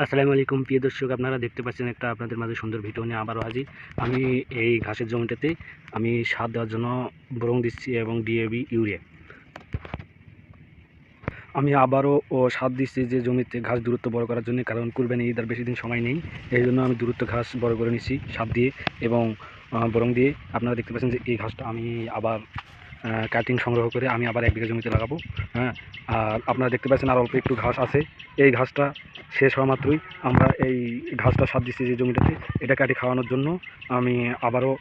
আসসালামু আলাইকুম প্রিয় দর্শক, আপনারা দেখতে পাচ্ছেন একটা আপনাদের মাঝে সুন্দর ভিডিও নিয়ে আবারও হাজির। আমি এই ঘাসের জমিটাতে আমি সার দেওয়ার জন্য বোরন দিচ্ছি এবং ডিএবি ইউরিয়া। আমি আবারও সার দিচ্ছি যে জমিতে ঘাস দূরত্ব বড় করার জন্য, কারণ কুরবানি ঈদ আর বেশি দিন সময় নেই। এই জন্য আমি দূরত্ব ঘাস বড় করে নিচ্ছি সার দিয়ে এবং বোরন দিয়ে। আপনারা দেখতে পাচ্ছেন যে এই ঘাসটা আমি আবার কাটিং সংগ্রহ করে আমি আবার 1 বিঘা জমিতে লাগাবো। হ্যাঁ, আর আপনারা দেখতে পাচ্ছেন আর অল্প একটু ঘাস আছে। এই ঘাসটা শেষ হওয়া মাত্রই আমরা এই ঘাসটা সার দিচ্ছি যে জমিটাতে, এটা কাটি খাওয়ানোর জন্য আমি আবারও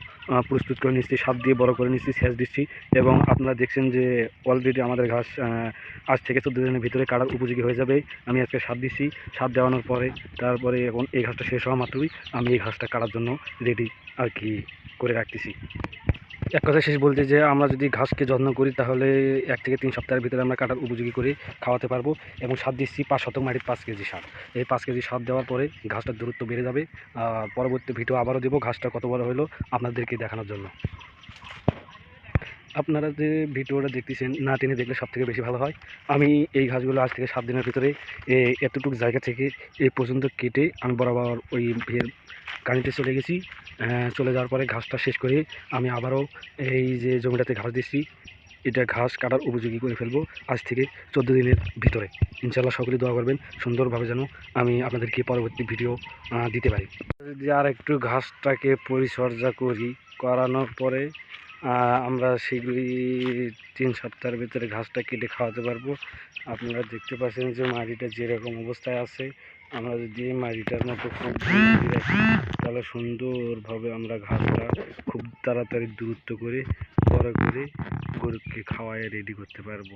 প্রস্তুত করে নিচ্ছি, সার দিয়ে বড় করে নিচ্ছি, সেচ দিচ্ছি। এবং আপনারা দেখছেন যে অলরেডি আমাদের ঘাস আজ থেকে 14 দিনের ভিতরে কাটার উপযোগী হয়ে যাবে। আমি আজকে সার দিচ্ছি, সার দেওয়ানোর পরে তারপরে এখন এই ঘাসটা শেষ হওয়া মাত্রই আমি এই ঘাসটা কাটার জন্য রেডি আর কি করে রাখতেছি। এক কথা শেষ বলতে যে আমরা যদি ঘাসকে যত্ন করি তাহলে 1 থেকে 3 সপ্তাহের ভিতরে আমরা কাটার উপযোগী করে খাওয়াতে পারবো। এবং সার দিচ্ছি 5 শতক মাটির 5 কেজি সার। এই 5 কেজি সার দেওয়ার পরে ঘাসটার দূরত্ব বেড়ে যাবে। পরবর্তী ভিডিও আবারও দেবো ঘাসটা কত বড় হলো আপনাদেরকে দেখানোর জন্য। আপনারা যে ভিডিওটা দেখতেছেন না টেনে দেখলে সবথেকে বেশি ভালো হয়। আমি এই ঘাসগুলো আজ থেকে 7 দিনের ভিতরে এতটুকু জায়গা থেকে এই পর্যন্ত কেটে আমি বরাবর ওই কানিতে চলে গেছি। চলে যাওয়ার পরে ঘাসটা শেষ করে আমি আবারও এই যে জমিটাতে ঘাস দিচ্ছি, এটা ঘাস কাটার উপযোগী করে ফেলবো আজ থেকে 14 দিনের ভিতরে। ইনশাল্লাহ সকলে দোয়া করবেন সুন্দরভাবে যেন আমি আপনাদেরকে পরবর্তী ভিডিও দিতে পারি। যদি আর একটু ঘাসটাকে পরিচর্যা করানোর পরে আমরা সেগুলি 3 সপ্তাহের ভিতরে ঘাসটা কেটে খাওয়াতে পারবো। আপনারা দেখতে পাচ্ছেন যে মাটিটা যেরকম অবস্থায় আছে, আমরা যদি মাটিটার মতো খুব রাখি তাহলে সুন্দরভাবে আমরা ঘাসটা খুব তাড়াতাড়ি দূরত্ব করে বড় করে গরুকে খাওয়ায় রেডি করতে পারবো।